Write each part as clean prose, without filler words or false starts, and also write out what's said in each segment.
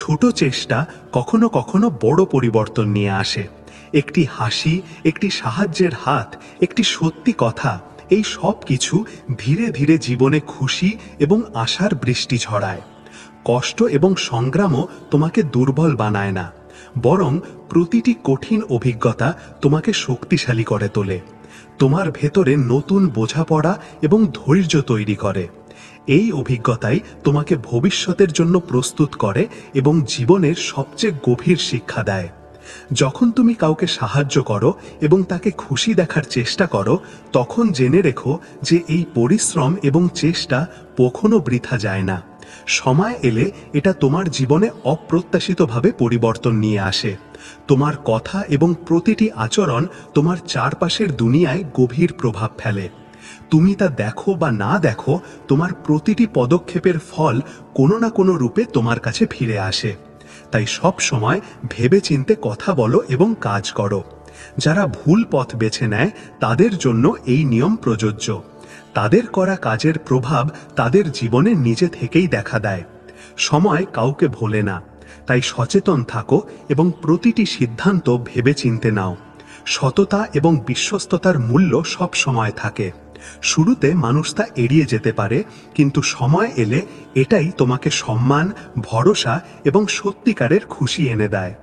ছোট চেষ্টা কখনো কখনো বড় পরিবর্তন নিয়ে আসে। একটি হাসি, একটি সাহায্যের হাত, একটি সত্যি কথা, এই সব কিছু ধীরে ধীরে জীবনে খুশি এবং আশার বৃষ্টি ঝরায়। কষ্ট এবং সংগ্রামও তোমাকে দুর্বল বানায় না, বরং প্রতিটি কঠিন অভিজ্ঞতা তোমাকে শক্তিশালী করে তোলে। তোমার ভেতরে নতুন বোঝাপড়া এবং ধৈর্য তৈরি করে। এই অভিজ্ঞতাই তোমাকে ভবিষ্যতের জন্য প্রস্তুত করে এবং জীবনের সবচেয়ে গভীর শিক্ষা দেয়। যখন তুমি কাউকে সাহায্য করো এবং তাকে খুশি দেখার চেষ্টা করো, তখন জেনে রেখো যে এই পরিশ্রম এবং চেষ্টা কখনো বৃথা যায় না। সময় এলে এটা তোমার জীবনে অপ্রত্যাশিতভাবে পরিবর্তন নিয়ে আসে। তোমার কথা এবং প্রতিটি আচরণ তোমার চারপাশের দুনিয়ায় গভীর প্রভাব ফেলে। তুমি তা দেখো বা না দেখো, তোমার প্রতিটি পদক্ষেপের ফল কোনো না কোনো রূপে তোমার কাছে ফিরে আসে। তাই সব সময় ভেবেচিন্তে কথা বলো এবং কাজ করো। যারা ভুল পথ বেছে নেয় তাদের জন্য এই নিয়ম প্রযোজ্য। তাদের করা কাজের প্রভাব তাদের জীবনে নিজে থেকেই দেখা দেয়। সময় কাউকে ভোলে না, তাই সচেতন থাকো এবং প্রতিটি সিদ্ধান্ত ভেবেচিন্তে নাও। সততা এবং বিশ্বস্ততার মূল্য সব সময় থাকে। শুরুতে মানুষ তা এড়িয়ে যেতে পারে, কিন্তু সময় এলে এটাই তোমাকে সম্মান, ভরসা এবং সত্যিকারের খুশি এনে দেয়।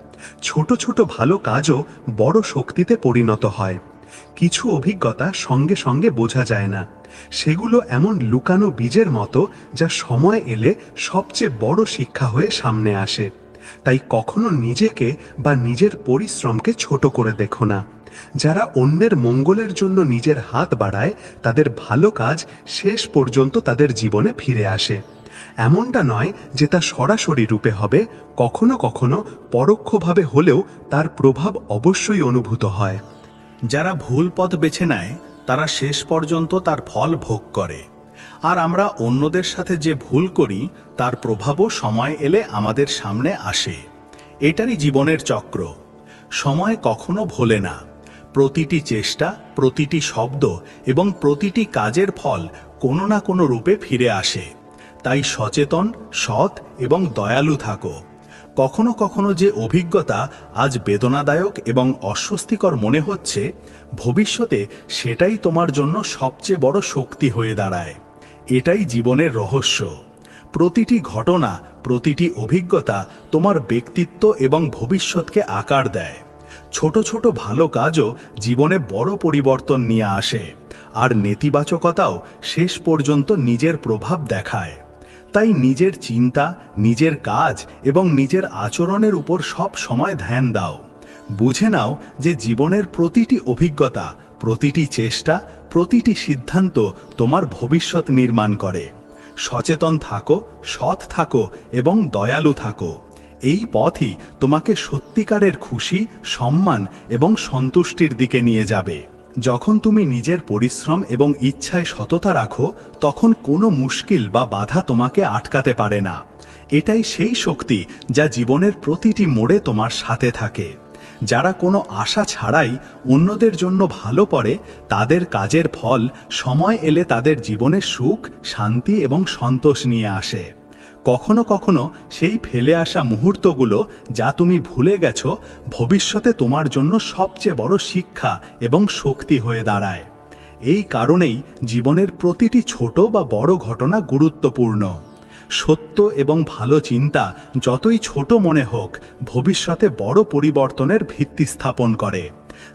ছোট ছোট ভালো কাজও বড় শক্তিতে পরিণত হয়। কিছু অভিজ্ঞতা সঙ্গে সঙ্গে বোঝা যায় না, সেগুলো এমন লুকানো বীজের মতো যা সময় এলে সবচেয়ে বড় শিক্ষা হয়ে সামনে আসে। তাই কখনো নিজেকে বা নিজের পরিশ্রমকে ছোট করে দেখো না। যারা অন্যের মঙ্গলের জন্য নিজের হাত বাড়ায়, তাদের ভালো কাজ শেষ পর্যন্ত তাদের জীবনে ফিরে আসে। এমনটা নয় যে তা সরাসরি রূপে হবে, কখনো কখনো পরোক্ষভাবে হলেও তার প্রভাব অবশ্যই অনুভূত হয়। যারা ভুল পথ বেছে নেয় তারা শেষ পর্যন্ত তার ফল ভোগ করে, আর আমরা অন্যদের সাথে যে ভুল করি তার প্রভাবও সময় এলে আমাদের সামনে আসে। এটারই জীবনের চক্র। সময় কখনো ভোলে না। প্রতিটি চেষ্টা, প্রতিটি শব্দ এবং প্রতিটি কাজের ফল কোনো না কোনো রূপে ফিরে আসে। তাই সচেতন, সৎ এবং দয়ালু থাকো। কখনো কখনো যে অভিজ্ঞতা আজ বেদনাদায়ক এবং অস্বস্তিকর মনে হচ্ছে, ভবিষ্যতে সেটাই তোমার জন্য সবচেয়ে বড় শক্তি হয়ে দাঁড়ায়। এটাই জীবনের রহস্য। প্রতিটি ঘটনা, প্রতিটি অভিজ্ঞতা তোমার ব্যক্তিত্ব এবং ভবিষ্যৎকে আকার দেয়। ছোট ছোট ভালো কাজও জীবনে বড় পরিবর্তন নিয়ে আসে, আর নেতিবাচকতাও শেষ পর্যন্ত নিজের প্রভাব দেখায়। তাই নিজের চিন্তা, নিজের কাজ এবং নিজের আচরণের উপর সব সময় ধ্যান দাও। বুঝে নাও যে জীবনের প্রতিটি অভিজ্ঞতা, প্রতিটি চেষ্টা, প্রতিটি সিদ্ধান্ত তোমার ভবিষ্যৎ নির্মাণ করে। সচেতন থাকো, সৎ থাকো এবং দয়ালু থাকো। এই পথই তোমাকে সত্যিকারের খুশি, সম্মান এবং সন্তুষ্টির দিকে নিয়ে যাবে। যখন তুমি নিজের পরিশ্রম এবং ইচ্ছায় সততা রাখো, তখন কোনো মুশকিল বা বাধা তোমাকে আটকাতে পারে না। এটাই সেই শক্তি যা জীবনের প্রতিটি মোড়ে তোমার সাথে থাকে। যারা কোনো আশা ছাড়াই অন্যদের জন্য ভালো করে, তাদের কাজের ফল সময় এলে তাদের জীবনে সুখ, শান্তি এবং সন্তোষ নিয়ে আসে। কখনো কখনো সেই ফেলে আসা মুহূর্তগুলো যা তুমি ভুলে গেছো, ভবিষ্যতে তোমার জন্য সবচেয়ে বড় শিক্ষা এবং শক্তি হয়ে দাঁড়ায়। এই কারণেই জীবনের প্রতিটি ছোট বা বড় ঘটনা গুরুত্বপূর্ণ। সত্য এবং ভালো চিন্তা যতই ছোট মনে হোক, ভবিষ্যতে বড় পরিবর্তনের ভিত্তি স্থাপন করে।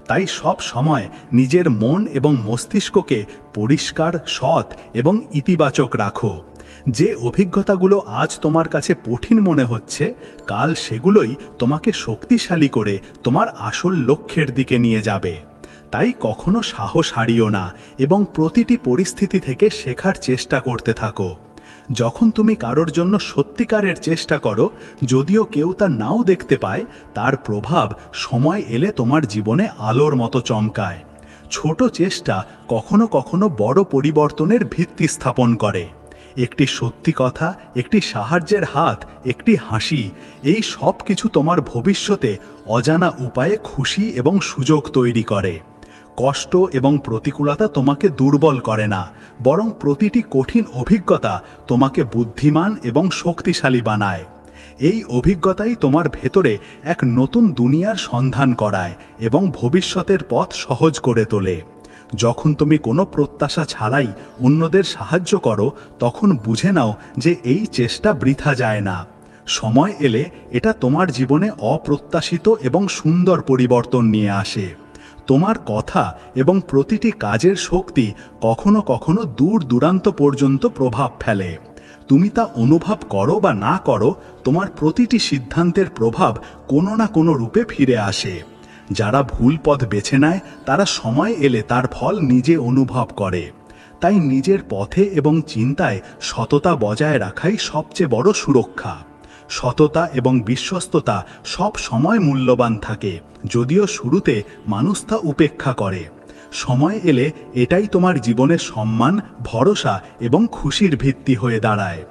তাই সব সময় নিজের মন এবং মস্তিষ্ককে পরিষ্কার, সৎ এবং ইতিবাচক রাখো। যে অভিজ্ঞতাগুলো আজ তোমার কাছে কঠিন মনে হচ্ছে, কাল সেগুলোই তোমাকে শক্তিশালী করে তোমার আসল লক্ষ্যের দিকে নিয়ে যাবে। তাই কখনো সাহস হারিও না এবং প্রতিটি পরিস্থিতি থেকে শেখার চেষ্টা করতে থাকো। যখন তুমি কারোর জন্য সত্যিকারের চেষ্টা করো, যদিও কেউ তা নাও দেখতে পায়, তার প্রভাব সময় এলে তোমার জীবনে আলোর মতো চমকায়। ছোট চেষ্টা কখনো কখনো বড় পরিবর্তনের ভিত্তি স্থাপন করে। একটি সত্যি কথা, একটি সাহায্যের হাত, একটি হাসি, এই সব কিছু তোমার ভবিষ্যতে অজানা উপায়ে খুশি এবং সুযোগ তৈরি করে। কষ্ট এবং প্রতিকূলতা তোমাকে দুর্বল করে না, বরং প্রতিটি কঠিন অভিজ্ঞতা তোমাকে বুদ্ধিমান এবং শক্তিশালী বানায়। এই অভিজ্ঞতাই তোমার ভেতরে এক নতুন দুনিয়ার সন্ধান করায় এবং ভবিষ্যতের পথ সহজ করে তোলে। যখন তুমি কোনো প্রত্যাশা ছাড়াই অন্যদের সাহায্য করো, তখন বুঝে নাও যে এই চেষ্টা বৃথা যায় না। সময় এলে এটা তোমার জীবনে অপ্রত্যাশিত এবং সুন্দর পরিবর্তন নিয়ে আসে। তোমার কথা এবং প্রতিটি কাজের শক্তি কখনো কখনো দূর দূরান্ত পর্যন্ত প্রভাব ফেলে। তুমি তা অনুভব করো বা না করো, তোমার প্রতিটি সিদ্ধান্তের প্রভাব কোনো না কোনো রূপে ফিরে আসে। যারা ভুল পথ বেছে নেয় তারা সময় এলে তার ফল নিজে অনুভব করে। তাই নিজের পথে এবং চিন্তায় সততা বজায় রাখাই সবচেয়ে বড় সুরক্ষা। সততা এবং বিশ্বস্ততা সব সময় মূল্যবান থাকে, যদিও শুরুতে মানুষ তা উপেক্ষা করে। সময় এলে এটাই তোমার জীবনের সম্মান, ভরসা এবং খুশির ভিত্তি হয়ে দাঁড়ায়।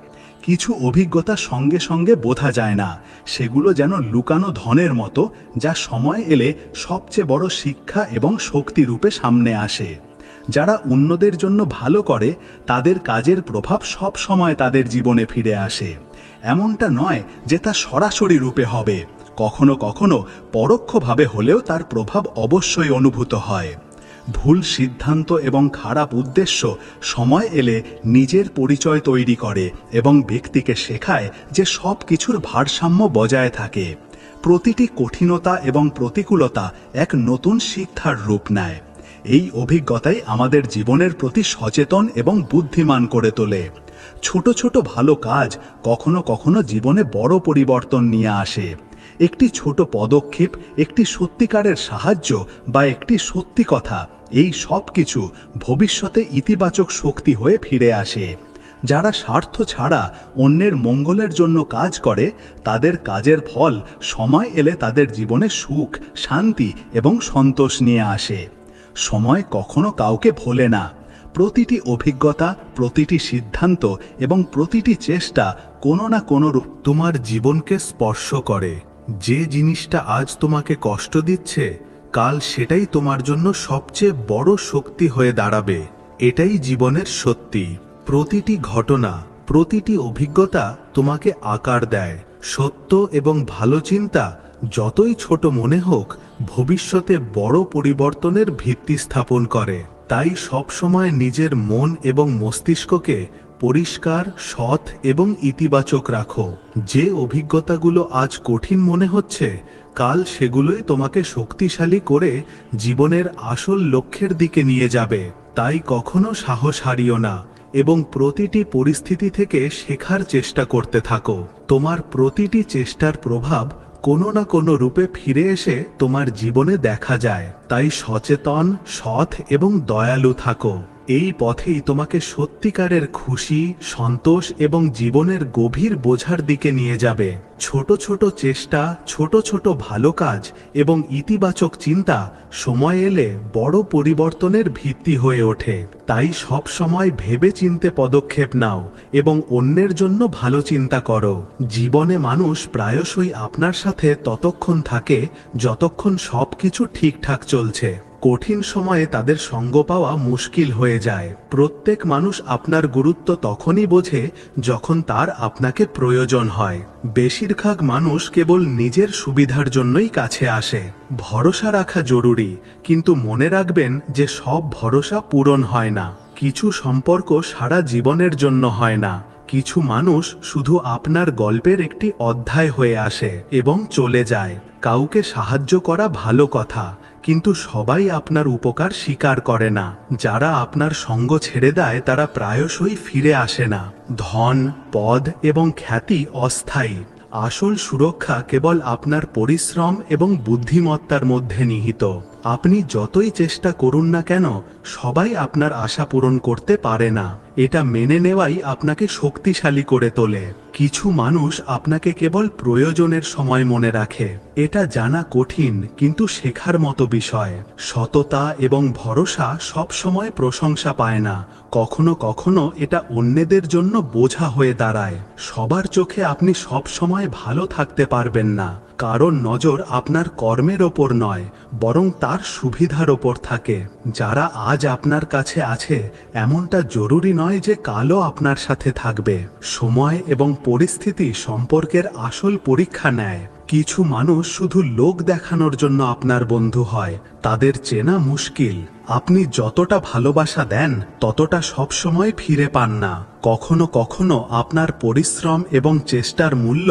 কিছু অভিজ্ঞতা সঙ্গে সঙ্গে বোঝা যায় না, সেগুলো যেন লুকানো ধনের মতো, যা সময় এলে সবচেয়ে বড় শিক্ষা এবং শক্তি রূপে সামনে আসে। যারা অন্যদের জন্য ভালো করে তাদের কাজের প্রভাব সব সময় তাদের জীবনে ফিরে আসে। এমনটা নয় যে তা সরাসরি রূপে হবে, কখনো কখনো পরোক্ষভাবে হলেও তার প্রভাব অবশ্যই অনুভূত হয়। ভুল সিদ্ধান্ত এবং খারাপ উদ্দেশ্য সময় এলে নিজের পরিচয় তৈরি করে এবং ব্যক্তিকে শেখায় যে সব কিছুর ভারসাম্য বজায় থাকে। প্রতিটি কঠিনতা এবং প্রতিকূলতা এক নতুন শিক্ষার রূপ নেয়। এই অভিজ্ঞতাই আমাদের জীবনের প্রতি সচেতন এবং বুদ্ধিমান করে তোলে। ছোট ছোট ভালো কাজ কখনো কখনো জীবনে বড় পরিবর্তন নিয়ে আসে। একটি ছোট পদক্ষেপ, একটি সত্যিকারের সাহায্য বা একটি সত্যি কথা, এই সব কিছু ভবিষ্যতে ইতিবাচক শক্তি হয়ে ফিরে আসে। যারা স্বার্থ ছাড়া অন্যের মঙ্গলের জন্য কাজ করে তাদের কাজের ফল সময় এলে তাদের জীবনে সুখ, শান্তি এবং সন্তোষ নিয়ে আসে। সময় কখনো কাউকে ভোলে না। প্রতিটি অভিজ্ঞতা, প্রতিটি সিদ্ধান্ত এবং প্রতিটি চেষ্টা কোনো না কোনো রূপ তোমার জীবনকে স্পর্শ করে। যে জিনিসটা আজ তোমাকে কষ্ট দিচ্ছে, কাল সেটাই তোমার জন্য সবচেয়ে বড় শক্তি হয়ে দাঁড়াবে। এটাই জীবনের সত্যি। প্রতিটি ঘটনা, প্রতিটি অভিজ্ঞতা তোমাকে আকার দেয়। সত্য এবং ভালো চিন্তা যতই ছোট মনে হোক, ভবিষ্যতে বড় পরিবর্তনের ভিত্তি স্থাপন করে। তাই সবসময় নিজের মন এবং মস্তিষ্ককে পরিষ্কার, সৎ এবং ইতিবাচক রাখো। যে অভিজ্ঞতাগুলো আজ কঠিন মনে হচ্ছে, কাল সেগুলোই তোমাকে শক্তিশালী করে জীবনের আসল লক্ষ্যের দিকে নিয়ে যাবে। তাই কখনো সাহস হারিও না এবং প্রতিটি পরিস্থিতি থেকে শেখার চেষ্টা করতে থাকো। তোমার প্রতিটি চেষ্টার প্রভাব কোনো না কোনো রূপে ফিরে এসে তোমার জীবনে দেখা যায়। তাই সচেতন, সৎ এবং দয়ালু থাকো। এই পথেই তোমাকে সত্যিকারের খুশি, সন্তোষ এবং জীবনের গভীর বোঝার দিকে নিয়ে যাবে। ছোট ছোট চেষ্টা, ছোট ছোট ভালো কাজ এবং ইতিবাচক চিন্তা সময় এলে বড় পরিবর্তনের ভিত্তি হয়ে ওঠে। তাই সব সময় ভেবে চিন্তে পদক্ষেপ নাও এবং অন্যের জন্য ভালো চিন্তা করো। জীবনে মানুষ প্রায়শই আপনার সাথে ততক্ষণ থাকে যতক্ষণ সবকিছু ঠিকঠাক চলছে। কঠিন সময়ে তাদের সঙ্গ পাওয়া মুশকিল হয়ে যায়। প্রত্যেক মানুষ আপনার গুরুত্ব তখনই বোঝে যখন তার আপনাকে প্রয়োজন হয়। বেশিরভাগ মানুষ কেবল নিজের সুবিধার জন্যই কাছে আসে। ভরসা রাখা জরুরি, কিন্তু মনে রাখবেন যে সব ভরসা পূরণ হয় না। কিছু সম্পর্ক সারা জীবনের জন্য হয় না। কিছু মানুষ শুধু আপনার গল্পের একটি অধ্যায় হয়ে আসে এবং চলে যায়। কাউকে সাহায্য করা ভালো কথা, কিন্তু সবাই আপনার উপকার স্বীকার করে না। যারা আপনার সঙ্গ ছেড়ে দেয় তারা প্রায়শই ফিরে আসে না। ধন, পদ এবং খ্যাতি অস্থায়ী। আসল সুরক্ষা কেবল আপনার পরিশ্রম এবং বুদ্ধিমত্তার মধ্যে নিহিত। আপনি যতই চেষ্টা করুন না কেন, সবাই আপনার আশা পূরণ করতে পারে না। এটা মেনে নেওয়াই আপনাকে শক্তিশালী করে তোলে। কিছু মানুষ আপনাকে কেবল প্রয়োজনের সময় মনে রাখে। এটা জানা কঠিন, কিন্তু শেখার মতো বিষয়। সততা এবং ভরসা সব সময় প্রশংসা পায় না। কখনো কখনো এটা অন্যদের জন্য বোঝা হয়ে দাঁড়ায়। সবার চোখে আপনি সব সময় ভালো থাকতে পারবেন না। কারণ নজর আপনার কর্মের ওপর নয়, বরং তার সুবিধার ওপর থাকে। যারা আজ আপনার কাছে আছে, এমনটা জরুরি নয় যে কালও আপনার সাথে থাকবে। সময় এবং পরিস্থিতি সম্পর্কের আসল পরীক্ষা নেয়। কিছু মানুষ শুধু লোক দেখানোর জন্য আপনার বন্ধু হয়, তাদের চেনা মুশকিল। আপনি যতটা ভালোবাসা দেন ততটা সবসময় ফিরে পান না। কখনো কখনো আপনার পরিশ্রম এবং চেষ্টার মূল্য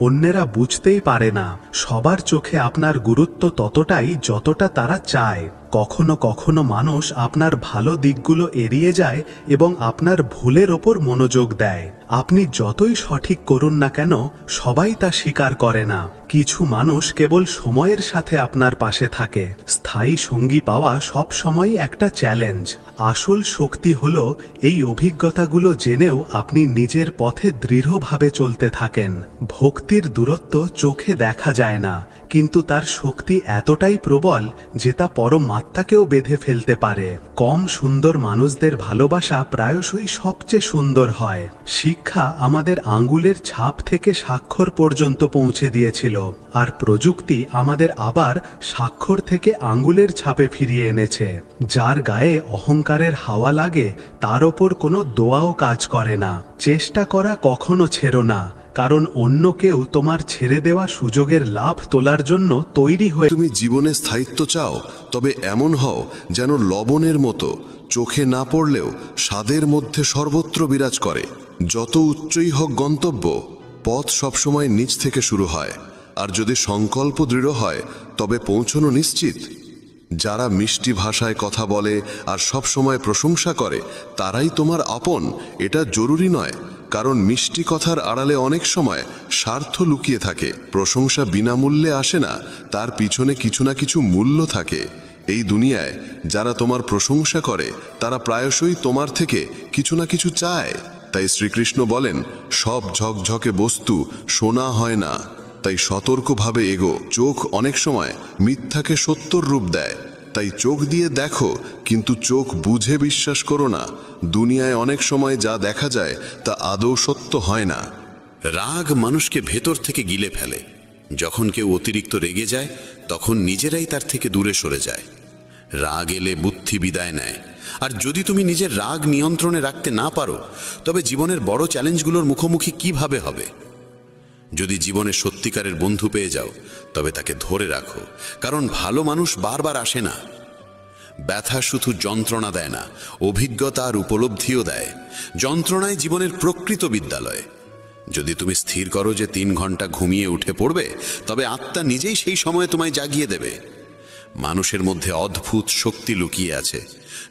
অন্যেরা বুঝতেই পারে না। সবার চোখে আপনার গুরুত্ব ততটাই যতটা তারা চায়। কখনো কখনো মানুষ আপনার ভালো দিকগুলো এড়িয়ে যায় এবং আপনার ভুলের ওপর মনোযোগ দেয়। আপনি যতই সঠিক করুন না কেন, সবাই তা স্বীকার করে না। কিছু মানুষ কেবল সময়ের সাথে আপনার পাশে থাকে। স্থায়ী সঙ্গী পাওয়া সব সময় একটা চ্যালেঞ্জ। আসল শক্তি হলো এই অভিজ্ঞতাগুলো জেনেও আপনি নিজের পথে দৃঢ়ভাবে চলতে থাকেন। ভক্তির দূরত্ব চোখে দেখা যায় না, কিন্তু তার শক্তি এতটাই প্রবল যে তা পরমাত্মাকেও বেঁধে ফেলতে পারে। কম সুন্দর মানুষদের ভালোবাসা প্রায়শই সবচেয়ে সুন্দর হয়। শিক্ষা আমাদের আঙ্গুলের ছাপ থেকে স্বাক্ষর পর্যন্ত পৌঁছে দিয়েছিল, আর প্রযুক্তি আমাদের আবার স্বাক্ষর থেকে আঙ্গুলের ছাপে ফিরিয়ে এনেছে। যার গায়ে অহংকারের হাওয়া লাগে, তার ওপর কোনো দোয়াও কাজ করে না। চেষ্টা করা কখনো ছেড়ো না, কারণ অন্য কেউ তোমার ছেড়ে দেওয়া সুযোগের লাভ তোলার জন্য তৈরি হয়ে। তুমি জীবনে স্থায়িত্ব চাও, তবে এমন হও যেন লবণের মতো চোখে না পড়লেও স্বাদের মধ্যে সর্বত্র বিরাজ করে। যত উচ্চই হোক গন্তব্য, পথ সবসময় নিচ থেকে শুরু হয়, আর যদি সংকল্প দৃঢ় হয় তবে পৌঁছানো নিশ্চিত। যারা মিষ্টি ভাষায় কথা বলে আর সব সময় প্রশংসা করে, তারাই তোমার আপন, এটা জরুরি নয়। কারণ মিষ্টি কথার আড়ালে অনেক সময় স্বার্থ লুকিয়ে থাকে। প্রশংসা বিনামূল্যে আসে না, তার পিছনে কিছু না কিছু মূল্য থাকে। এই দুনিয়ায় যারা তোমার প্রশংসা করে, তারা প্রায়শই তোমার থেকে কিছু না কিছু চায়। তাই শ্রীকৃষ্ণ বলেন, সব ঝকঝকে বস্তু সোনা হয় না, তাই সতর্কভাবে এগো। চোখ অনেক সময় মিথ্যাকে সত্যর রূপ দেয়, তাই চোখ দিয়ে দেখো, কিন্তু চোখ বুঝে বিশ্বাস করো না। দুনিয়ায় অনেক সময় যা দেখা যায় তা আদৌ সত্য হয় না। রাগ মানুষকে ভেতর থেকে গিলে ফেলে। যখন কেউ অতিরিক্ত রেগে যায়, তখন নিজেরাই তার থেকে দূরে সরে যায়। রাগ এলে বুদ্ধি বিদায় নেয়। আর যদি তুমি নিজের রাগ নিয়ন্ত্রণে রাখতে না পারো, তবে জীবনের বড় চ্যালেঞ্জগুলোর মুখোমুখি কিভাবে হবে? যদি জীবনে সত্যিকারের বন্ধু পেয়ে যাও, তবে তাকে ধরে রাখো, কারণ ভালো মানুষ বারবার আসে না। ব্যথা শুধু যন্ত্রণা দেয় না, অভিজ্ঞতা আর উপলব্ধিও দেয়। যন্ত্রণায় জীবনের প্রকৃত বিদ্যালয়। যদি তুমি স্থির করো যে 3 ঘন্টা ঘুমিয়ে উঠে পড়বে, তবে আত্মা নিজেই সেই সময় তোমায় জাগিয়ে দেবে। মানুষের মধ্যে অদ্ভুত শক্তি লুকিয়ে আছে।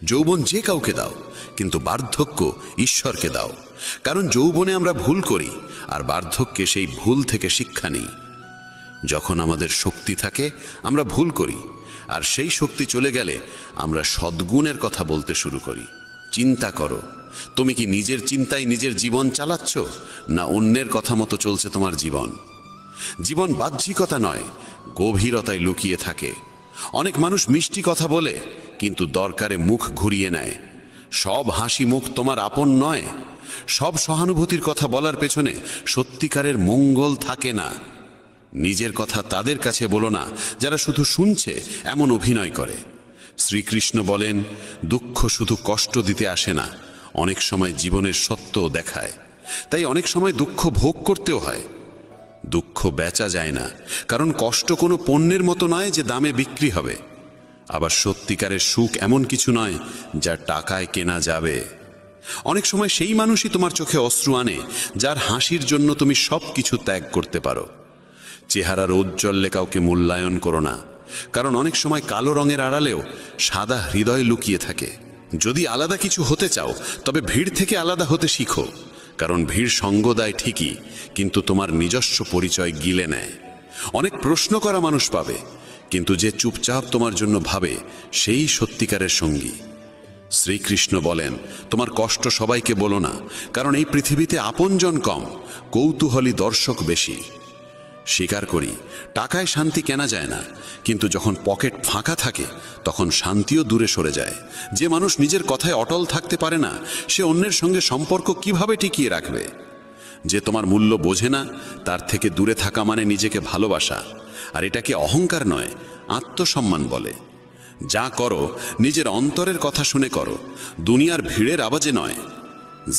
যৌবন যে কাউকে দাও, কিন্তু বার্ধক্য ঈশ্বরকে দাও। কারণ যৌবনে আমরা ভুল করি, আর বার্ধক্যে সেই ভুল থেকে শিক্ষা নিই। যখন আমাদের শক্তি থাকে, আমরা ভুল করি, আর সেই শক্তি চলে গেলে আমরা সদ্গুণের কথা বলতে শুরু করি। চিন্তা করো, তুমি কি নিজের চিন্তায় নিজের জীবন চালাচ্ছ, না অন্যের কথা মতো চলছে তোমার জীবন? জীবন বাহ্যিকতা নয়, গভীরতায় লুকিয়ে থাকে। অনেক মানুষ মিষ্টি কথা বলে, কিন্তু দরকারে মুখ ঘুরিয়ে নেয়। সব হাসি মুখ তোমার আপন নয়। সব সহানুভূতির কথা বলার পেছনে সত্যিকারের মঙ্গল থাকে না। নিজের কথা তাদের কাছে বলো না যারা শুধু শুনছে এমন অভিনয় করে। শ্রীকৃষ্ণ বলেন, দুঃখ শুধু কষ্ট দিতে আসে না, অনেক সময় জীবনের সত্যও দেখায়। তাই অনেক সময় দুঃখ ভোগ করতেও হয়। দুঃখ বেচা যায় না, কারণ কষ্ট কোনো পণ্যের মতো নয় যে দামে বিক্রি হবে। আবার সত্যিকারের সুখ এমন কিছু নয় যা টাকায় কেনা যাবে। অনেক সময় সেই মানুষই তোমার চোখে অশ্রু আনে, যার হাসির জন্য তুমি সব কিছু ত্যাগ করতে পারো। চেহারার ঔজ্জ্বল্যে কাউকে মূল্যায়ন করো না, কারণ অনেক সময় কালো রঙের আড়ালেও সাদা হৃদয় লুকিয়ে থাকে। যদি আলাদা কিছু হতে চাও, তবে ভিড় থেকে আলাদা হতে শিখো, কারণ ভিড় সঙ্গ দেয় ঠিকই, কিন্তু তোমার নিজস্ব পরিচয় গিলে নেয়। অনেক প্রশ্ন করা মানুষ পাবে, কিন্তু যে চুপচাপ তোমার জন্য ভাবে, সেই সত্যিকারের সঙ্গী। শ্রীকৃষ্ণ বলেন, তোমার কষ্ট সবাইকে বলো না, কারণ এই পৃথিবীতে আপনজন কম, কৌতূহলী দর্শক বেশি। স্বীকার করি, টাকায় শান্তি কেনা যায় না, কিন্তু যখন পকেট ফাঁকা থাকে, তখন শান্তিও দূরে সরে যায়। যে মানুষ নিজের কথায় অটল থাকতে পারে না, সে অন্যের সঙ্গে সম্পর্ক কিভাবে টিকিয়ে রাখবে? যে তোমার মূল্য বোঝে না তার থেকে দূরে থাকা মানে নিজেকে ভালোবাসা, আর এটাকে অহংকার নয়, আত্মসম্মান বলে। যা করো নিজের অন্তরের কথা শুনে করো, দুনিয়ার ভিড়ের আওয়াজে নয়।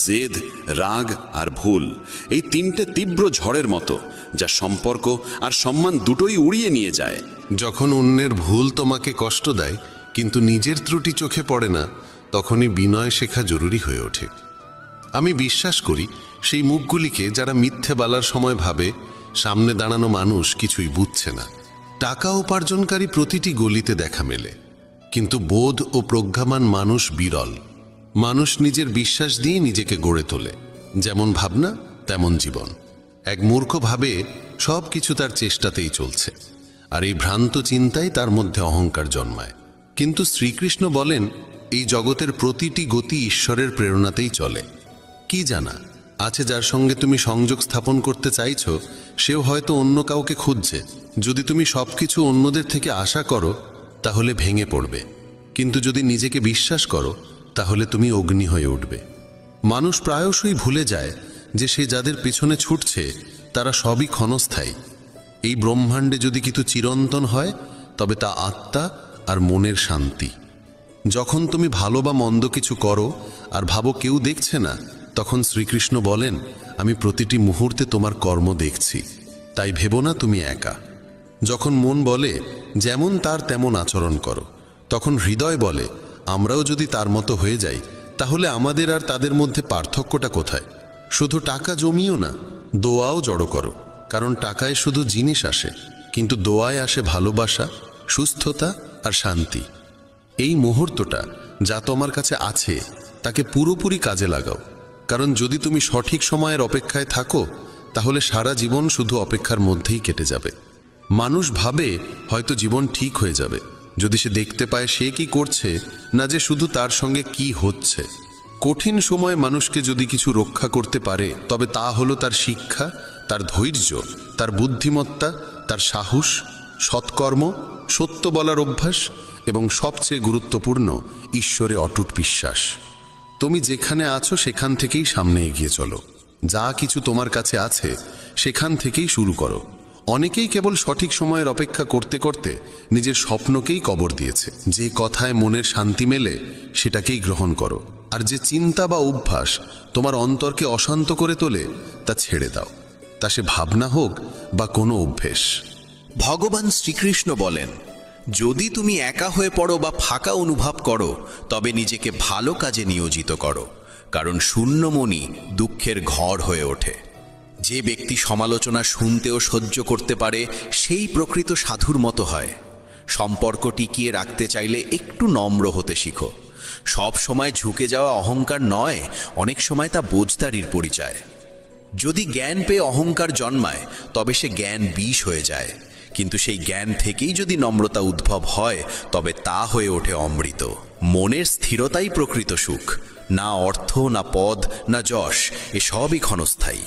জেদ, রাগ আর ভুল, এই তিনটে তীব্র ঝড়ের মতো, যা সম্পর্ক আর সম্মান দুটোই উড়িয়ে নিয়ে যায়। যখন অন্যের ভুল তোমাকে কষ্ট দেয় কিন্তু নিজের ত্রুটি চোখে পড়ে না, তখনই বিনয় শেখা জরুরি হয়ে ওঠে। আমি বিশ্বাস করি সেই মুখগুলিকে যারা মিথ্যে বলার সময় ভাবে সামনে দাঁড়ানো মানুষ কিছুই বুঝছে না। টাকা উপার্জনকারী প্রতিটি গলিতে দেখা মেলে, কিন্তু বোধ ও প্রজ্ঞামান মানুষ বিরল। মানুষ নিজের বিশ্বাস দিয়ে নিজেকে গড়ে তোলে, যেমন ভাবনা তেমন জীবন। এক মূর্খ ভাবে সব কিছু তার চেষ্টাতেই চলছে, আর এই ভ্রান্ত চিন্তাই তার মধ্যে অহংকার জন্মায়। কিন্তু শ্রীকৃষ্ণ বলেন, এই জগতের প্রতিটি গতি ঈশ্বরের প্রেরণাতেই চলে। কি জানা আছে যার সঙ্গে তুমি সংযোগ স্থাপন করতে চাইছো, সেও হয়তো অন্য কাউকে খুঁজছে। যদি তুমি সবকিছু অন্যদের থেকে আশা করো তাহলে ভেঙে পড়বে, কিন্তু যদি নিজেকে বিশ্বাস করো তাহলে তুমি অগ্নি হয়ে উঠবে। মানুষ প্রায়শই ভুলে যায় যে সে যাদের পেছনে ছুটছে তারা সবই ক্ষণস্থায়ী। এই ব্রহ্মাণ্ডে যদি কিছু চিরন্তন হয় তবে তা আত্মা আর মনের শান্তি। যখন তুমি ভালো বা মন্দ কিছু করো আর ভাবো কেউ দেখছে না, তখন শ্রীকৃষ্ণ বলেন, আমি প্রতিটি মুহূর্তে তোমার কর্ম দেখছি, তাই ভেবো না তুমি একা। যখন মন বলে যেমন তার তেমন আচরণ করো, তখন হৃদয় বলে আমরাও যদি তার মতো হয়ে যাই তাহলে আমাদের আর তাদের মধ্যে পার্থক্যটা কোথায়? শুধু টাকা জমিও না, দোয়াও জড়ো করো, কারণ টাকায় শুধু জিনিস আসে, কিন্তু দোয়ায় আসে ভালোবাসা, সুস্থতা আর শান্তি। এই মুহূর্তটা যা তোমার কাছে আছে তাকে পুরোপুরি কাজে লাগাও, কারণ যদি তুমি সঠিক সময়ের অপেক্ষায় থাকো তাহলে সারা জীবন শুধু অপেক্ষার মধ্যেই কেটে যাবে। মানুষ ভাবে হয়তো জীবন ঠিক হয়ে যাবে যদি সে দেখতে পায় সে কি করছে, না যে শুধু তার সঙ্গে কি হচ্ছে। কঠিন সময় মানুষকে যদি কিছু রক্ষা করতে পারে তবে তা হলো তার শিক্ষা, তার ধৈর্য, তার বুদ্ধিমত্তা, তার সাহস, সৎকর্ম, সত্য বলার অভ্যাস এবং সবচেয়ে গুরুত্বপূর্ণ ঈশ্বরে অটুট বিশ্বাস। তুমি যেখানে আছো সেখান থেকেই সামনে এগিয়ে চলো। যা কিছু তোমার কাছে আছে সেখান থেকেই শুরু করো। অনেকেই কেবল সঠিক সময়ের অপেক্ষা করতে করতে নিজের স্বপ্নকেই কবর দিয়েছে। যে কথায় মনের শান্তি মেলে সেটাকেই গ্রহণ করো, আর যে চিন্তা বা অভ্যাস তোমার অন্তরকে অশান্ত করে তোলে তা ছেড়ে দাও, তা সে ভাবনা হোক বা কোনো অভ্যেস। ভগবান শ্রীকৃষ্ণ বলেন, যদি তুমি একা হয়ে পড়ো বা ফাঁকা অনুভব করো তবে নিজেকে ভালো কাজে নিয়োজিত করো, কারণ শূন্য মনই দুঃখের ঘর হয়ে ওঠে। যে ব্যক্তি সমালোচনা শুনতেও সহ্য করতে পারে সেই প্রকৃত সাধুর মতো হয়। সম্পর্ক টিকিয়ে রাখতে চাইলে একটু নম্র হতে শিখো। সব সময় ঝুঁকে যাওয়া অহংকার নয়, অনেক সময় তা বোঝদারির পরিচয়। যদি জ্ঞান পেয়ে অহংকার জন্মায় তবে সে জ্ঞান বিষ হয়ে যায়, কিন্তু সেই জ্ঞান থেকেই যদি নম্রতা উদ্ভব হয় তবে তা হয়ে ওঠে অমৃত। মনের স্থিরতাই প্রকৃত সুখ, না অর্থ, না পদ, না যশ, এসবই ক্ষণস্থায়ী।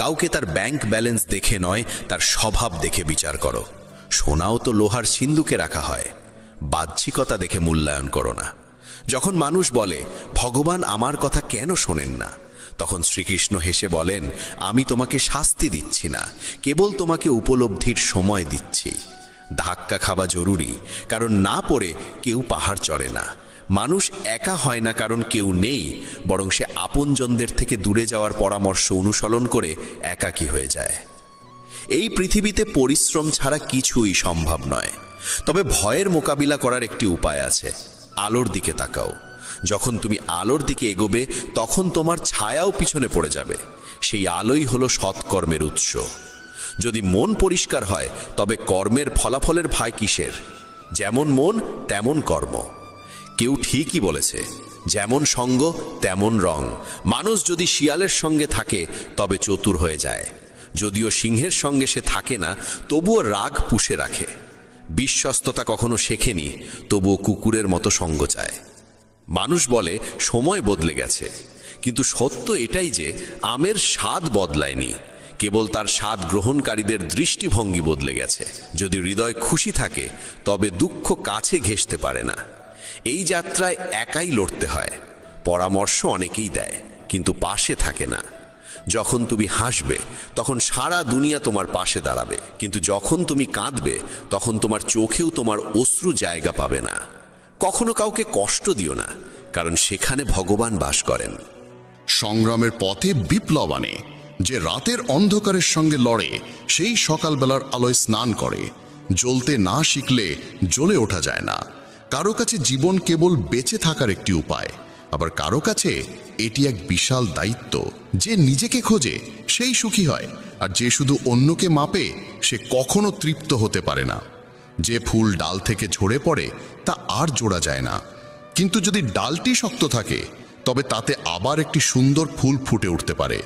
কাউকে তার ব্যাংক ব্যালেন্স দেখে নয়, তার স্বভাব দেখে বিচার করো। সোনাও তো লোহার সিন্ধুকে রাখা হয়, বাহ্যিকতা দেখে মূল্যায়ন করো না। যখন মানুষ বলে ভগবান আমার কথা কেন শোনেন না, তখন শ্রীকৃষ্ণ হেসে বলেন, আমি তোমাকে শাস্তি দিচ্ছি না, কেবল তোমাকে উপলব্ধির সময় দিচ্ছি। ধাক্কা খাওয়া জরুরি, কারণ না পড়ে কেউ পাহাড় চড়ে না। মানুষ একা হয় না কারণ কেউ নেই, বরং সে আপনজনদের থেকে দূরে যাওয়ার পরামর্শ অনুসরণ করে একাকী হয়ে যায়। এই পৃথিবীতে পরিশ্রম ছাড়া কিছুই সম্ভব নয়, তবে ভয়ের মোকাবিলা করার একটি উপায় আছে। আলোর দিকে তাকাও। যখন তুমি আলোর দিকে এগোবে তখন তোমার ছায়াও পিছনে পড়ে যাবে। সেই আলোই হলো সৎকর্মের উৎস। যদি মন পরিষ্কার হয় তবে কর্মের ফলাফলের ভয় কিসের? যেমন মন তেমন কর্ম। কেউ ঠিকই বলেছে, যেমন সঙ্গ তেমন রং। মানুষ যদি শিয়ালের সঙ্গে থাকে তবে চতুর হয়ে যায়। যদিও সিংহের সঙ্গে সে থাকে না, তবুও রাগ পুষে রাখে। বিশ্বস্ততা কখনো শেখেনি, তবুও কুকুরের মতো সঙ্গ চায়। মানুষ বলে সময় বদলে গেছে, কিন্তু সত্য এটাই যে আমের স্বাদ বদলায়নি, কেবল তার স্বাদ গ্রহণকারীদের দৃষ্টিভঙ্গি বদলে গেছে। যদি হৃদয় খুশি থাকে তবে দুঃখ কাছে ঘেঁষতে পারে না। এই যাত্রায় একাই লড়তে হয়। পরামর্শ অনেকেই দেয়, কিন্তু পাশে থাকে না। যখন তুমি হাসবে তখন সারা দুনিয়া তোমার পাশে দাঁড়াবে, কিন্তু যখন তুমি কাঁদবে তখন তোমার চোখেও তোমার অশ্রু জায়গা পাবে না। কখনো কাউকে কষ্ট দিও না, কারণ সেখানে ভগবান বাস করেন। সংগ্রামের পথে বিপ্লব আনে। যে রাতের অন্ধকারের সঙ্গে লড়ে সেই সকালবেলার আলোয় স্নান করে। জ্বলতে না শিখলে জ্বলে ওঠা যায় না। কারো কাছে জীবন কেবল বেঁচে থাকার একটি উপায়, আবার কারো কাছে এটি এক বিশাল দায়িত্ব। যে নিজেকে খোঁজে সেই সুখী হয়, আর যে শুধু অন্যকে মাপে সে কখনো তৃপ্ত হতে পারে না। যে ফুল ডাল থেকে ঝরে পড়ে তা আর জোড়া যায় না, কিন্তু যদি ডালটি শক্ত থাকে তবে তাতে আবার একটি সুন্দর ফুল ফুটে উঠতে পারে।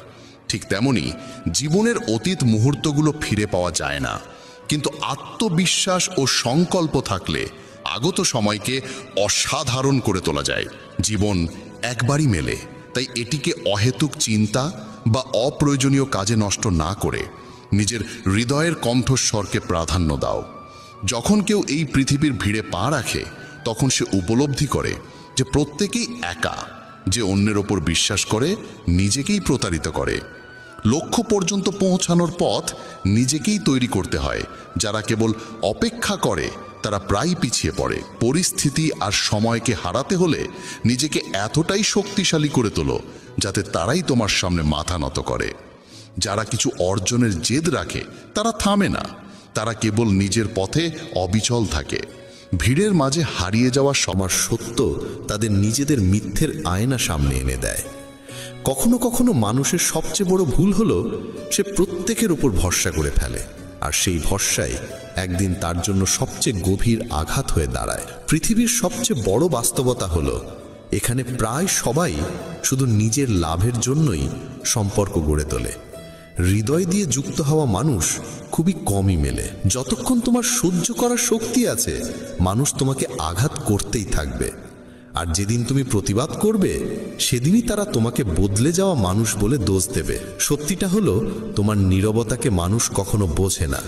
ঠিক তেমনি জীবনের অতীত মুহূর্তগুলো ফিরে পাওয়া যায় না, কিন্তু আত্মবিশ্বাস ও সংকল্প থাকলে আগত সময়কে অসাধারণ করে তোলা যায়। জীবন একবারই মেলে, তাই এটিকে অহেতুক চিন্তা বা অপ্রয়োজনীয় কাজে নষ্ট না করে নিজের হৃদয়ের কণ্ঠস্বরকে প্রাধান্য দাও। যখন কেউ এই পৃথিবীর ভিড়ে পা রাখে তখন সে উপলব্ধি করে যে প্রত্যেকেই একা। যে অন্যের ওপর বিশ্বাস করে নিজেকেই প্রতারিত করে। লক্ষ্য পর্যন্ত পৌঁছানোর পথ নিজেকেই তৈরি করতে হয়। যারা কেবল অপেক্ষা করে তারা প্রায় পিছিয়ে পড়ে। পরিস্থিতি আর সময়কে হারাতে হলে নিজেকে এতটাই শক্তিশালী করে তোলো যাতে তারাই তোমার সামনে মাথা নত করে। যারা কিছু অর্জনের জেদ রাখে তারা থামে না, তারা কেবল নিজের পথে অবিচল থাকে। ভিড়ের মাঝে হারিয়ে যাওয়া আমার সত্য তাদের নিজেদের মিথ্যের আয়না সামনে এনে দেয়। কখনো কখনো মানুষের সবচেয়ে বড় ভুল হলো সে প্রত্যেকের উপর ভরসা করে ফেলে, আর সেই ভরসাই একদিন তার জন্য সবচেয়ে গভীর আঘাত হয়ে দাঁড়ায়। পৃথিবীর সবচেয়ে বড় বাস্তবতা হলো এখানে প্রায় সবাই শুধু নিজের লাভের জন্যই সম্পর্ক গড়ে তোলে। হৃদয় দিয়ে যুক্ত হওয়া মানুষ খুবই কমই মেলে। যতক্ষণ তোমার সহ্য করার শক্তি আছে মানুষ তোমাকে আঘাত করতেই থাকবে, আর যেদিন তুমি প্রতিবাদ করবে সেদিনই তারা তোমাকে বদলে যাওয়া মানুষ বলে দোষ দেবে। সত্যিটা হলো তোমার নীরবতাকে মানুষ কখনো বোঝে না,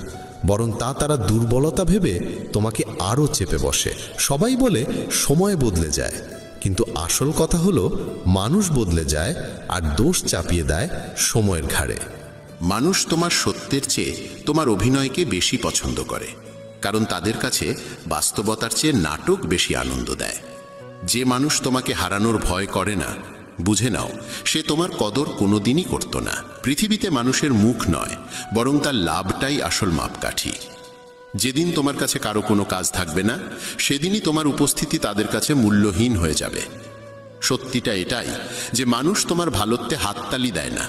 বরং তারা দুর্বলতা ভেবে তোমাকে আরও চেপে বসে। সবাই বলে সময় বদলে যায়, কিন্তু আসল কথা হলো মানুষ বদলে যায় আর দোষ চাপিয়ে দেয় সময়ের ঘাড়ে। মানুষ তোমার সত্যের চেয়ে তোমার অভিনয়কে বেশি পছন্দ করে, কারণ তাদের কাছে বাস্তবতার চেয়ে নাটক বেশি আনন্দ দেয়। যে মানুষ তোমাকে হারানোর ভয় করে না, বুঝে নাও সে তোমার কদর কোনোদিনই করত না। পৃথিবীতে মানুষের মুখ নয়, বরং তার লাভটাই আসল মাপকাঠি। যেদিন তোমার কাছে কারো কোনো কাজ থাকবে না, সেদিনই তোমার উপস্থিতি তাদের কাছে মূল্যহীন হয়ে যাবে। সত্যিটা এটাই যে মানুষ তোমার ভালোত্বে হাততালি দেয় না,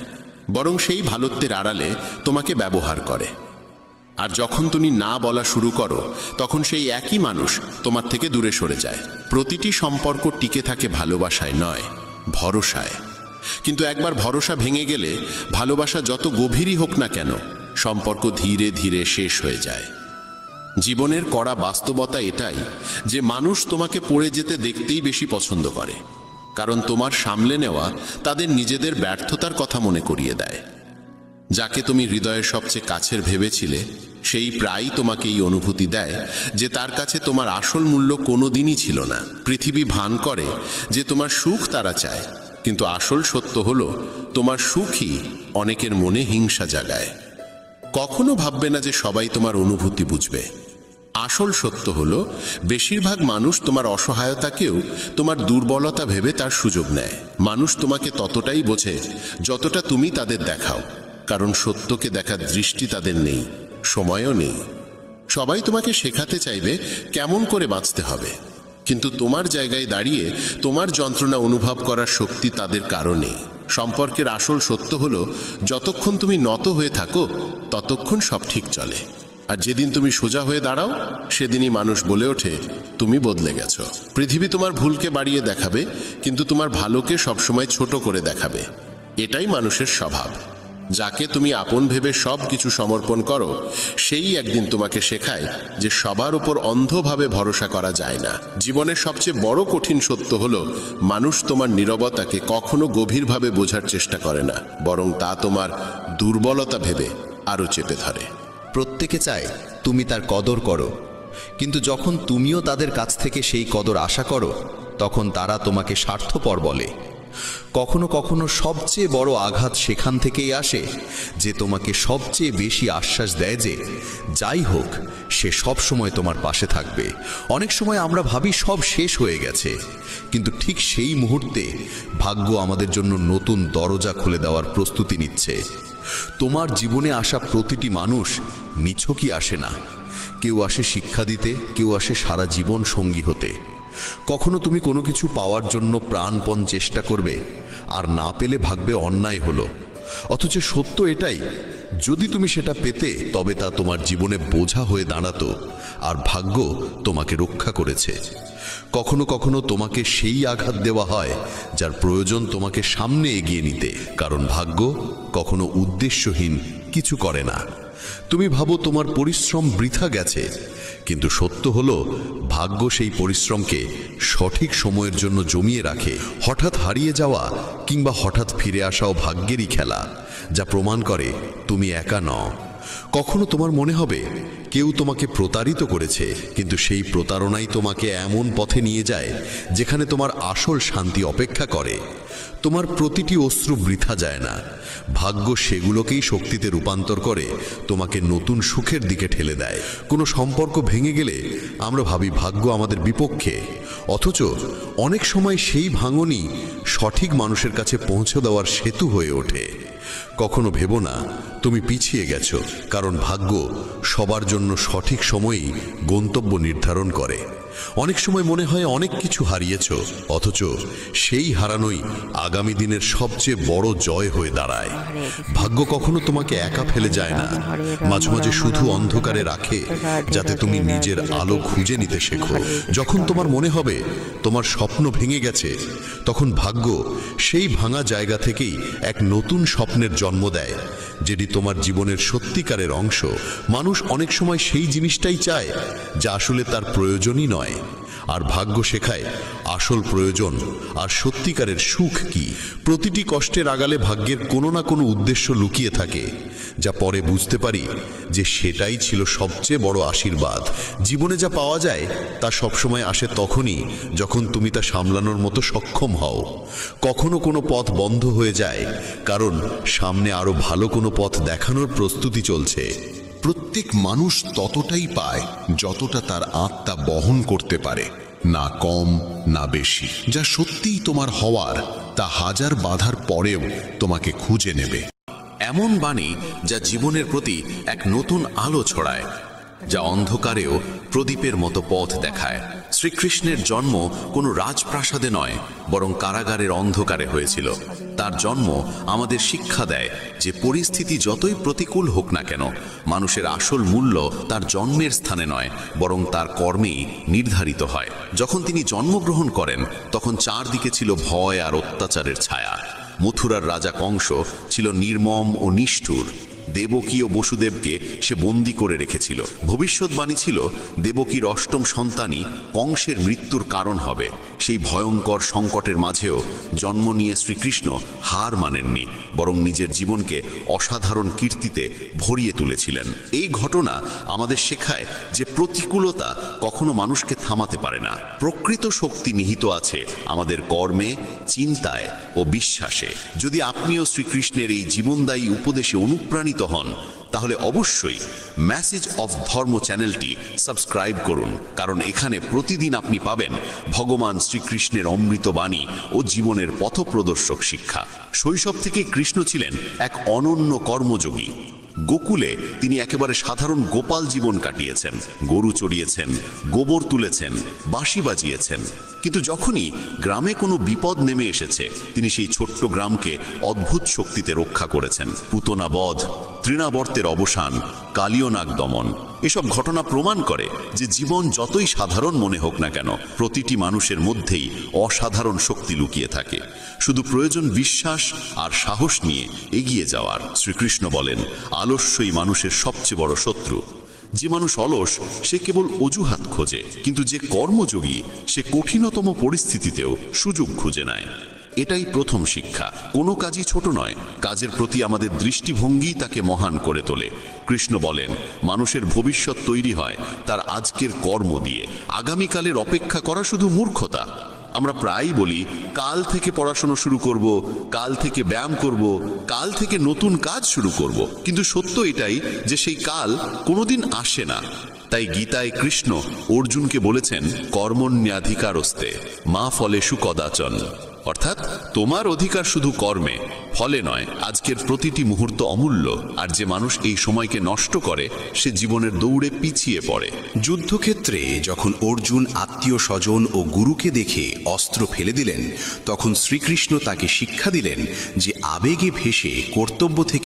বরং সেই ভালোত্বের আড়ালে তোমাকে ব্যবহার করে। আর যখন তুমি না বলা শুরু করো তখন সেই একই মানুষ তোমার থেকে দূরে সরে যায়। প্রতিটি সম্পর্ক টিকে থাকে ভালোবাসায় নয়, ভরসায়। কিন্তু একবার ভরসা ভেঙে গেলে ভালোবাসা যত গভীরই হোক না কেন, সম্পর্ক ধীরে ধীরে শেষ হয়ে যায়। জীবনের কড়া বাস্তবতা এটাই যে মানুষ তোমাকে পড়ে যেতে দেখতেই বেশি পছন্দ করে, কারণ তোমার সামলে নেওয়া তাদের নিজেদের ব্যর্থতার কথা মনে করিয়ে দেয়। যাকে তুমি হৃদয়ের সবচেয়ে কাছের ভেবেছিলে সেই প্রায়ই তোমাকে এই অনুভূতি দেয় যে তার কাছে তোমার আসল মূল্য কোনোদিনই ছিল না। পৃথিবী ভান করে যে তোমার সুখ তারা চায়, কিন্তু আসল সত্য হলো তোমার সুখই অনেকের মনে হিংসা জাগায়। কখনো ভাববে না যে সবাই তোমার অনুভূতি বুঝবে। আসল সত্য হলো বেশিরভাগ মানুষ তোমার অসহায়তাকেও তোমার দুর্বলতা ভেবে তার সুযোগ নেয়। মানুষ তোমাকে ততটাই বোঝে যতটা তুমি তাদের দেখাও, কারণ সত্যকে দেখার দৃষ্টি তাদের নেই, সময়ও নেই। সবাই তোমাকে শেখাতে চাইবে কেমন করে বাঁচতে হবে, কিন্তু তোমার জায়গায় দাঁড়িয়ে তোমার যন্ত্রণা অনুভব করার শক্তি তাদের কারণে। সম্পর্কের আসল সত্য হলো যতক্ষণ তুমি নত হয়ে থাকো ততক্ষণ সব ঠিক চলে, আর যেদিন তুমি সোজা হয়ে দাঁড়াও সেদিনই মানুষ বলে ওঠে তুমি বদলে গেছো। পৃথিবী তোমার ভুলকে বাড়িয়ে দেখাবে, কিন্তু তোমার ভালোকে সবসময় ছোট করে দেখাবে। এটাই মানুষের স্বভাব। যাকে তুমি আপন ভেবে সব কিছু সমর্পণ করো সেই একদিন তোমাকে শেখায় যে সবার উপর অন্ধভাবে ভরসা করা যায় না। জীবনের সবচেয়ে বড় কঠিন সত্য হলো মানুষ তোমার নীরবতাকে কখনো গভীরভাবে বোঝার চেষ্টা করে না, বরং তা তোমার দুর্বলতা ভেবে আরও চেপে ধরে। প্রত্যেকে চায় তুমি তার কদর করো, কিন্তু যখন তুমিও তাদের কাছ থেকে সেই কদর আশা করো তখন তারা তোমাকে স্বার্থপর বলে। কখনো কখনো সবচেয়ে বড় আঘাত সেখান থেকেই আসে যে তোমাকে সবচেয়ে বেশি আশ্বাস দেয় যে যাই হোক সে সব সময় তোমার পাশে থাকবে। অনেক সময় আমরা ভাবি সব শেষ হয়ে গেছে, কিন্তু ঠিক সেই মুহূর্তে ভাগ্য আমাদের জন্য নতুন দরজা খুলে দেওয়ার প্রস্তুতি নিচ্ছে। তোমার জীবনে আসা প্রতিটি মানুষ নিছকই আসে না। কেউ আসে শিক্ষা দিতে, কেউ আসে সারা জীবন সঙ্গী হতে। কখনো তুমি কোনো কিছু পাওয়ার জন্য প্রাণপণ চেষ্টা করবে, আর না পেলে ভাববে অন্যায় হলো। অথচ সত্য এটাই, যদি তুমি সেটা পেতে তবে তা তোমার জীবনে বোঝা হয়ে দাঁড়াতো, আর ভাগ্য তোমাকে রক্ষা করেছে। কখনো কখনো তোমাকে সেই আঘাত দেওয়া হয় যার প্রয়োজন তোমাকে সামনে এগিয়ে নিতে, কারণ ভাগ্য কখনো উদ্দেশ্যহীন কিছু করে না। তুমি ভাবো তোমার পরিশ্রম বৃথা গেছে, কিন্তু সত্য হলো ভাগ্য সেই পরিশ্রমকে সঠিক সময়ের জন্য জমিয়ে রাখে। হঠাৎ হারিয়ে যাওয়া কিংবা হঠাৎ ফিরে আসাও ভাগ্যেরই খেলা, যা প্রমাণ করে তুমি একা নও। কখনো তোমার মনে হবে কেউ তোমাকে প্রতারিত করেছে, কিন্তু সেই প্রতারণাই তোমাকে এমন পথে নিয়ে যায় যেখানে তোমার আসল শান্তি অপেক্ষা করে। তোমার প্রতিটি অশ্রু বৃথা যায় না, ভাগ্য সেগুলোকেই শক্তিতে রূপান্তর করে তোমাকে নতুন সুখের দিকে ঠেলে দেয়। কোনো সম্পর্ক ভেঙে গেলে আমরা ভাবি ভাগ্য আমাদের বিপক্ষে, অথচ অনেক সময় সেই ভাঙনই সঠিক মানুষের কাছে পৌঁছে দেওয়ার সেতু হয়ে ওঠে। কখনো ভেবো না তুমি পিছিয়ে গেছো, কারণ ভাগ্য সবার জন্য সঠিক সময়েই গন্তব্য নির্ধারণ করে। অনেক সময় মনে হয় অনেক কিছু হারিয়েছো, অথচ সেই হারানোই আগামী দিনের সবচেয়ে বড় জয় হয়ে দাঁড়ায়। ভাগ্য কখনো তোমাকে একা ফেলে যায় না, মাঝে মাঝে শুধু অন্ধকারে রাখে যাতে তুমি নিজের আলো খুঁজে নিতে শেখো। যখন তোমার মনে হবে তোমার স্বপ্ন ভেঙে গেছে, তখন ভাগ্য সেই ভাঙা জায়গা থেকেই এক নতুন স্বপ্নের জন্ম দেয়, যেটি তোমার জীবনের সত্যিকারের অংশ। মানুষ অনেক সময় সেই জিনিসটাই চায় যা আসলে তার প্রয়োজনই নয়, আর ভাগ্য শেখায় আসল প্রয়োজন আর সত্যিকারের সুখ কি। প্রতিটি কষ্টের আড়ালে ভাগ্যের কোনো না কোনো উদ্দেশ্য লুকিয়ে থাকে, যা পরে বুঝতে পারি যে সেটাই ছিল সবচেয়ে বড় আশীর্বাদ। জীবনে যা পাওয়া যায় তা সবসময় আসে তখনই যখন তুমি তা সামলানোর মতো সক্ষম হও। কখনো কোনো পথ বন্ধ হয়ে যায় কারণ সামনে আরো ভালো কোনো পথ দেখানোর প্রস্তুতি চলছে। প্রত্যেক মানুষ ততটাই পায় যতটা তার আত্মা বহন করতে পারে, না কম না বেশি। যা সত্যিই তোমার হওয়ার তা হাজার বাধার পরেও তোমাকে খুঁজে নেবে। এমন বাণী যা জীবনের প্রতি এক নতুন আলো ছড়ায়, যা অন্ধকারেও প্রদীপের মতো পথ দেখায়। শ্রীকৃষ্ণের জন্ম কোনো রাজপ্রাসাদে নয়, বরং কারাগারের অন্ধকারে হয়েছিল। তার জন্ম আমাদের শিক্ষা দেয় যে পরিস্থিতি যতই প্রতিকূল হোক না কেন, মানুষের আসল মূল্য তার জন্মের স্থানে নয়, বরং তার কর্মেই নির্ধারিত হয়। যখন তিনি জন্মগ্রহণ করেন তখন চারদিকে ছিল ভয় আর অত্যাচারের ছায়া। মথুরার রাজা কংস ছিল নির্মম ও নিষ্ঠুর। দেবকী ও বসুদেবকে সে বন্দী করে রেখেছিল। ভবিষ্যৎবাণী ছিল দেবকীর অষ্টম সন্তানই কংসের মৃত্যুর কারণ হবে। সেই ভয়ঙ্কর সংকটের মাঝেও জন্ম নিয়ে শ্রীকৃষ্ণ হার মানেননি, বরং নিজের জীবনকে অসাধারণ কীর্তিতে ভরিয়ে তুলেছিলেন। এই ঘটনা আমাদের শেখায় যে প্রতিকূলতা কখনো মানুষকে থামাতে পারে না। প্রকৃত শক্তি নিহিত আছে আমাদের কর্মে, চিন্তায় ও বিশ্বাসে। যদি আপনিও শ্রীকৃষ্ণের এই জীবনদায়ী উপদেশে অনুপ্রাণিত হন, তাহলে অবশ্যই মেসেজ অফ ধর্ম চ্যানেলটি সাবস্ক্রাইব করুন, কারণ এখানে প্রতিদিন আপনি পাবেন ভগবান শ্রীকৃষ্ণের অমৃত বাণী ও জীবনের পথপ্রদর্শক শিক্ষা। শৈশব থেকে কৃষ্ণ ছিলেন এক অনন্য কর্মযোগী। গোকুলে তিনি একেবারে সাধারণ গোপাল জীবন কাটিয়েছেন, গরু চড়িয়েছেন, গোবর তুলেছেন, বাঁশি বাজিয়েছেন। কিন্তু যখনই গ্রামে কোনো বিপদ নেমে এসেছে, তিনি সেই ছোট্ট গ্রামকে অদ্ভুত শক্তিতে রক্ষা করেছেন। পুতনা বধ, তৃণাবর্তের অবসান, কালীয়নাগ দমন, এসব ঘটনা প্রমাণ করে যে জীবন যতই সাধারণ মনে হোক না কেন, প্রতিটি মানুষের মধ্যেই অসাধারণ শক্তি লুকিয়ে থাকে। শুধু প্রয়োজন বিশ্বাস আর সাহস নিয়ে এগিয়ে যাওয়ার। শ্রীকৃষ্ণ বলেন, আলস্যই মানুষের সবচেয়ে বড় শত্রু। যে মানুষ অলস সে কেবল অজুহাত খোঁজে, কিন্তু যে কর্মযোগী সে কঠিনতম পরিস্থিতিতেও সুযোগ খুঁজে নেয়। এটাই প্রথম শিক্ষা। কোনো কাজই ছোট নয়, কাজের প্রতি আমাদের দৃষ্টিভঙ্গি তাকে মহান করে তোলে। কৃষ্ণ বলেন, মানুষের ভবিষ্যৎ তৈরি হয় তার আজকের কর্ম দিয়ে। আগামীকালের অপেক্ষা করা শুধু মূর্খতা। আমরা প্রায়ই বলি কাল থেকে পড়াশোনা শুরু করব, কাল থেকে ব্যায়াম করব, কাল থেকে নতুন কাজ শুরু করব, কিন্তু সত্য এটাই যে সেই কাল কোনোদিন আসে না। তাই গীতায় কৃষ্ণ অর্জুনকে বলেছেন কর্মণ্যাধিকারস্তে মা ফলেষু কদাচন, অর্থাৎ তোমার অধিকার শুধু কর্মে, ফলে নয়। আজকের প্রতিটি মুহূর্ত অমূল্য, আর যে মানুষ এই সময়কে নষ্ট করে সে জীবনের দৌড়ে পিছিয়ে পড়ে। যুদ্ধক্ষেত্রে যখন অর্জুন আত্মীয় স্বজন ও গুরুকে দেখে অস্ত্র ফেলে দিলেন, তখন শ্রীকৃষ্ণ তাকে শিক্ষা দিলেন যে আবেগে ভেসে কর্তব্য থেকে